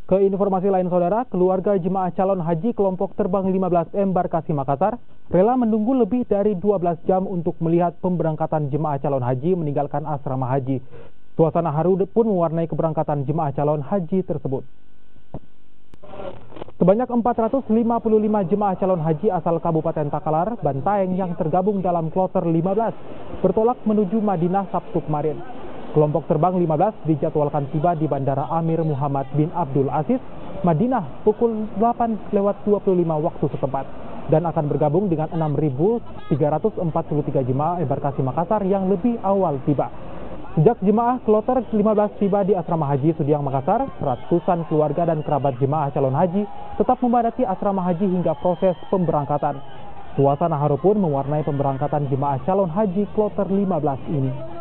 Ke informasi lain saudara, keluarga jemaah calon haji kelompok terbang 15 Embarkasi Makassar rela menunggu lebih dari 12 jam untuk melihat pemberangkatan jemaah calon haji meninggalkan asrama haji. Suasana haru pun mewarnai keberangkatan jemaah calon haji tersebut. Sebanyak 455 jemaah calon haji asal Kabupaten Takalar, Bantaeng yang tergabung dalam kloter 15 bertolak menuju Madinah Sabtu kemarin. Kelompok terbang 15 dijadwalkan tiba di Bandara Amir Muhammad bin Abdul Aziz, Madinah pukul 8:25 waktu setempat dan akan bergabung dengan 6.343 jemaah embarkasi Makassar yang lebih awal tiba. Sejak jemaah kloter 15 tiba di asrama haji Sudiang Makassar, ratusan keluarga dan kerabat jemaah calon haji tetap memadati asrama haji hingga proses pemberangkatan. Suasana haru pun mewarnai pemberangkatan jemaah calon haji kloter 15 ini.